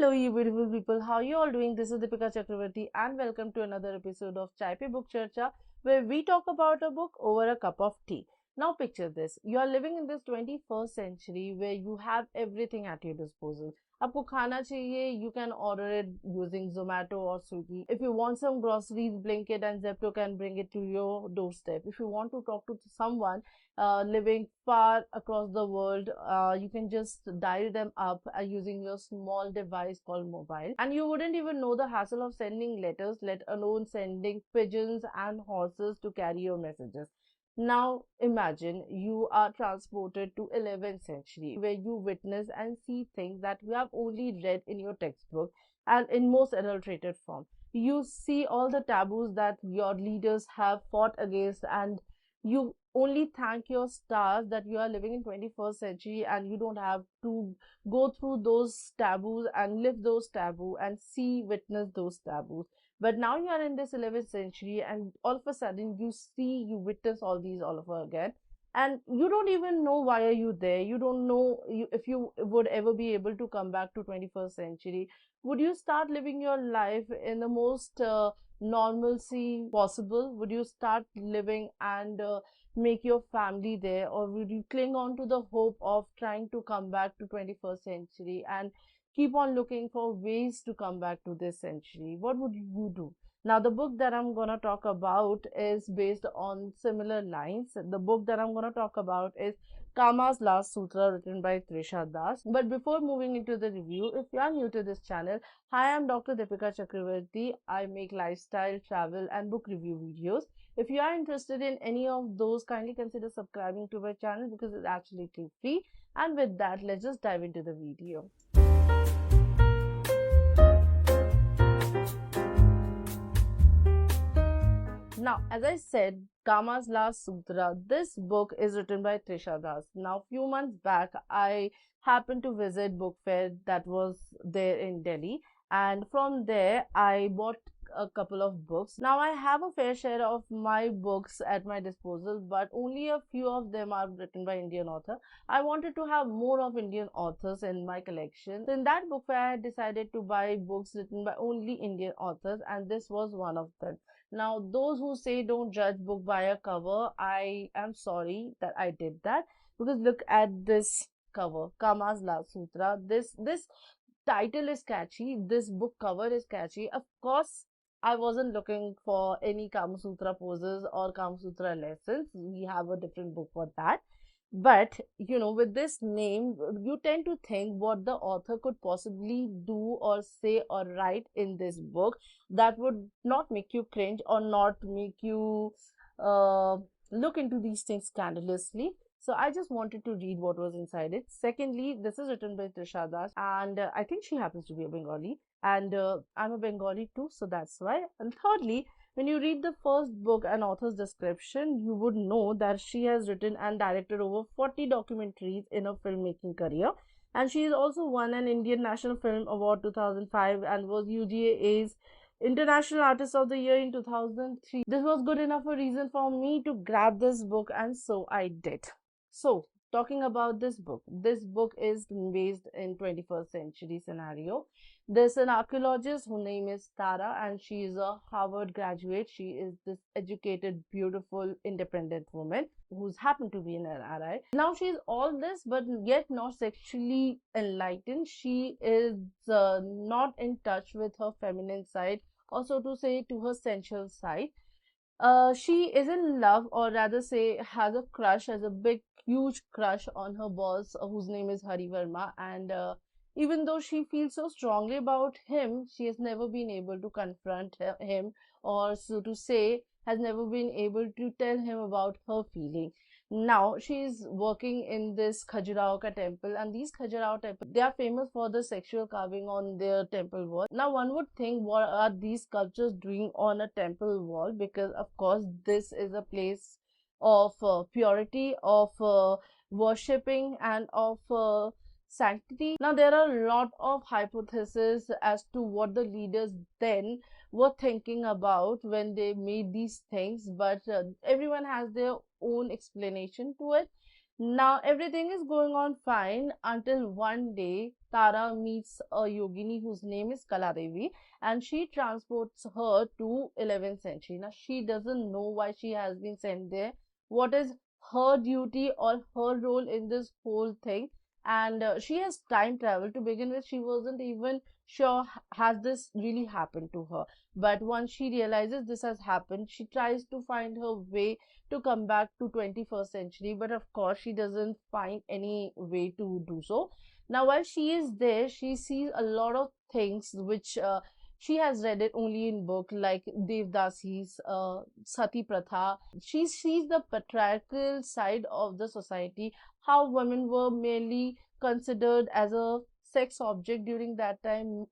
Hello, you beautiful people. How are you all doing? This is Deepika Chakravarti, and welcome to another episode of Chai Pe Book Charcha, where we talk about a book over a cup of tea. Now, picture this: you are living in this 21st century where you have everything at your disposal. आपको खाना चाहिए, you can order it using Zomato or Swiggy. If you want some groceries, Blinkit and Zepto can bring it to your doorstep. If you want to talk to someone living far across the world, you can just dial them up using your small device called mobile, and you wouldn't even know the hassle of sending letters, let alone sending pigeons and horses to carry your messages. Now imagine you are transported to 11th century where you witness and see things that you have only read in your textbook and in most adulterated form. You see all the taboos that your leaders have fought against, and you only thank your stars that you are living in 21st century and you don't have to go through those taboos and live those taboos and see witness those taboos. But now you are in this 11th century, and all of a sudden you witness all these all over again, and you don't even know why are you there. You don't know if you would ever be able to come back to 21st century. Would you start living your life in the most normalcy possible? Would you start living and make your family there, or would you cling on to the hope of trying to come back to 21st century and keep on looking for ways to come back to this century? What would you do? Now, the book that I'm going to talk about is based on similar lines. The book that I'm going to talk about is Kama's Last Sutra, written by Trisha Das. But before moving into the review, if you are new to this channel, hi, I'm Dr. Deepika Chakravarti. I make lifestyle, travel, and book review videos. If you are interested in any of those, kindly consider subscribing to my channel because it's absolutely free. And with that, let's just dive into the video. Now, as I said, Kama's Last Sutra, this book is written by Trisha Das. Now, few months back, I happened to visit book fair that was there in Delhi, and from there, I bought a couple of books. Now, I have a fair share of my books at my disposal, but only a few of them are written by Indian author. I wanted to have more of Indian authors in my collection. So in that book fair, I decided to buy books written by only Indian authors, and this was one of them. Now, those who say don't judge book by a cover, I am sorry that I did that, because look at this cover, Kama's Last Sutra. This title is catchy. This book cover is catchy. Of course, I wasn't looking for any Kama Sutra poses or Kama Sutra lessons. We have a different book for that. But with this name, you tend to think what the author could possibly do or say or write in this book that would not make you cringe or not make you look into these things scandalously. So I just wanted to read what was inside it. Secondly, this is written by Trisha Das, and I think she happens to be a Bengali, and I'm a Bengali too, so that's why. And thirdly, when you read the first book and author's description, you would know that she has written and directed over 40 documentaries in her filmmaking career. And she has also won an Indian National Film Award 2005 and was UGA's International Artist of the Year in 2003. This was good enough a reason for me to grab this book, and so I did. So, talking about this book is based in 21st century scenario. There's an archaeologist whose name is Tara, and she is a Harvard graduate. She is this educated, beautiful, independent woman who's happened to be an NRI. Now she is all this, but yet not sexually enlightened. She is not in touch with her feminine side, or so to say, to her sensual side. She is in love, or rather say has a crush, has a big huge crush on her boss, whose name is Hari Verma, and even though she feels so strongly about him, she has never been able to confront him, or so to say, has never been able to tell him about her feeling. Now she is working in this Khajuraho ka temple, and these Khajuraho temples, they are famous for the sexual carving on their temple wall. Now one would think, what are these sculptures doing on a temple wall? Because of course this is a place of purity, of worshipping, and of sanctity. Now there are a lot of hypotheses as to what the leaders then were thinking about when they made these things, but everyone has their own explanation to it. Now everything is going on fine until one day Tara meets a yogini whose name is Kaladevi, and she transports her to 11th century. Now she doesn't know why she has been sent there, what is her duty or her role in this whole thing. And she has time travel. To begin with, she wasn't even sure has this really happened to her, but once she realizes this has happened, she tries to find her way to come back to 21st century, but of course she doesn't find any way to do so. Now while she is there, she sees a lot of things which she has read it only in book, like Devdasi's Sati Pratha. She sees the patriarchal side of the society, how women were merely considered as a sex object during that time,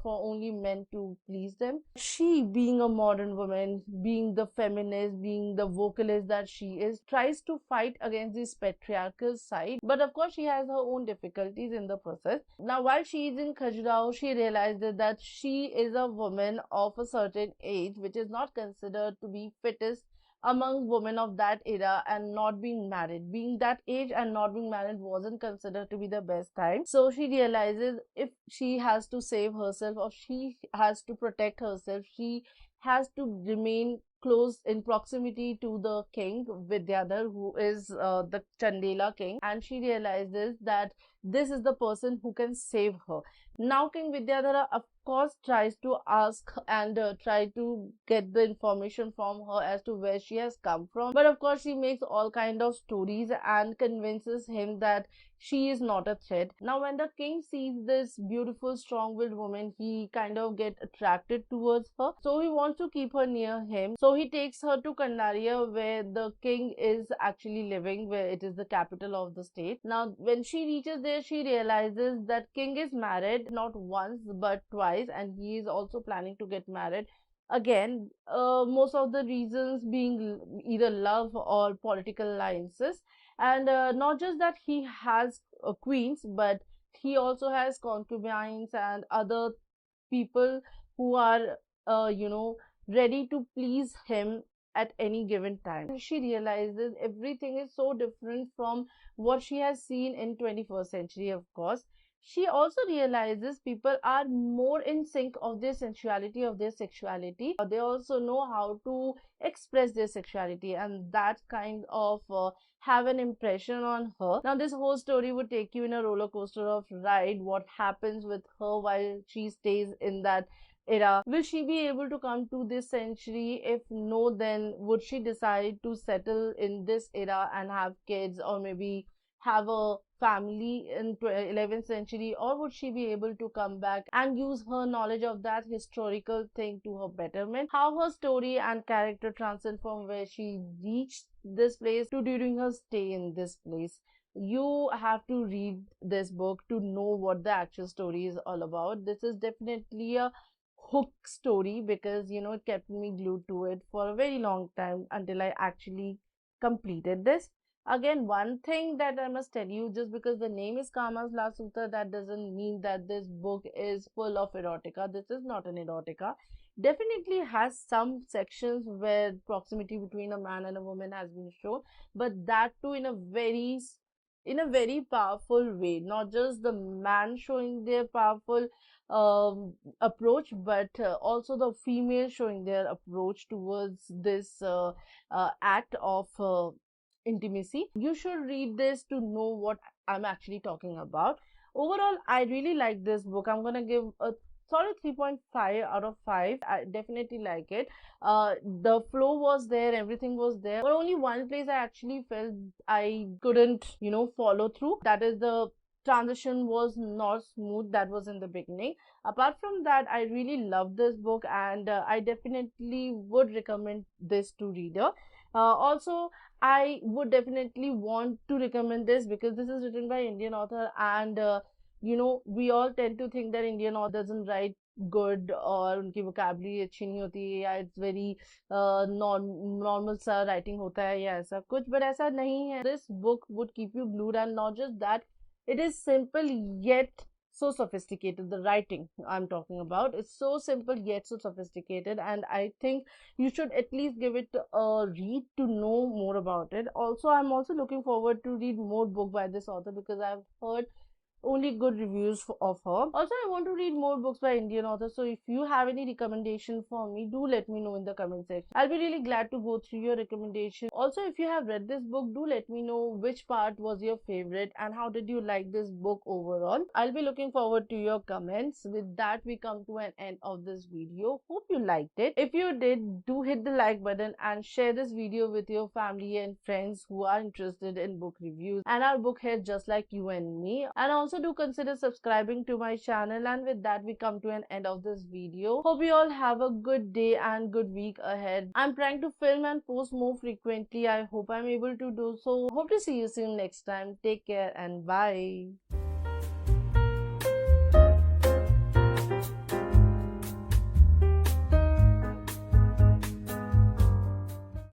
for only men to please them. She, being a modern woman, being the feminist, being the vocalist that she is, tries to fight against this patriarchal side. But of course, she has her own difficulties in the process. Now, while she is in Khajuraho, she realizes that she is a woman of a certain age, which is not considered to be fittest among women of that era, and not being married. Being that age and not being married wasn't considered to be the best time. So she realizes if she has to save herself or she has to protect herself, she has to remain close in proximity to the king Vidyadhar, who is the Chandela king, and she realizes that this is the person who can save her. Now King Vidyadhara of course tries to ask and try to get the information from her as to where she has come from, but of course she makes all kind of stories and convinces him that she is not a threat. Now when the king sees this beautiful strong-willed woman, he kind of get attracted towards her, so he wants to keep her near him. So he takes her to Kandaria, where the king is actually living, where it is the capital of the state. Now when she reaches there, she realizes that king is married not once but twice, and he is also planning to get married again. Most of the reasons being either love or political alliances. And not just that he has queens, but he also has concubines and other people who are ready to please him at any given time. She realizes everything is so different from what she has seen in 21st century. Of course, she also realizes people are more in sync of their sensuality, of their sexuality. They also know how to express their sexuality, and that kind of have an impression on her. Now this whole story would take you in a roller coaster of ride. What happens with her while she stays in that era? Will she be able to come to this century? If no, then would she decide to settle in this era and have kids, or maybe have a family in 11th century, or would she be able to come back and use her knowledge of that historical thing to her betterment? How her story and character transcend from where she reached this place to during her stay in this place. You have to read this book to know what the actual story is all about. This is definitely a hook story, because it kept me glued to it for a very long time until I actually completed this. Again, one thing that I must tell you, just because the name is Kama's Last Sutra, that doesn't mean that this book is full of erotica. This is not an erotica. Definitely has some sections where proximity between a man and a woman has been shown, but that too in a very powerful way. Not just the man showing their powerful approach, but also the female showing their approach towards this act of intimacy. You should read this to know what I'm actually talking about. Overall, I really like this book. I'm gonna give a solid 3.5 out of 5. I definitely like it. The flow was there, everything was there, but only one place I actually felt I couldn't follow through. That is, the transition was not smooth. That was in the beginning. Apart from that, I really love this book, and I definitely would recommend this to reader. Also, I would definitely want to recommend this because this is written by Indian author, and we all tend to think that Indian author doesn't write good, or उनकी vocabulary अच्छी नहीं होती है, या it's very normal सा writing होता है या ऐसा कुछ, but ऐसा नहीं है. This book would keep you glued, and not just that, it is simple yet so sophisticated. The writing I'm talking about is so simple yet so sophisticated, and I think you should at least give it a read to know more about it. Also, I'm also looking forward to read more book by this author, because I've heard only good reviews of her. Also, I want to read more books by Indian authors, so if you have any recommendation for me, do let me know in the comment section. I'll be really glad to go through your recommendation. Also, if you have read this book, do let me know which part was your favorite and how did you like this book overall. I'll be looking forward to your comments. With that, we come to an end of this video. Hope you liked it. If you did, do hit the like button and share this video with your family and friends who are interested in book reviews and are book heads just like you and me. And also do consider subscribing to my channel. And with that, we come to an end of this video. Hope you all have a good day and good week ahead. I'm trying to film and post more frequently. I hope I'm able to do so. Hope to see you soon next time. Take care and bye.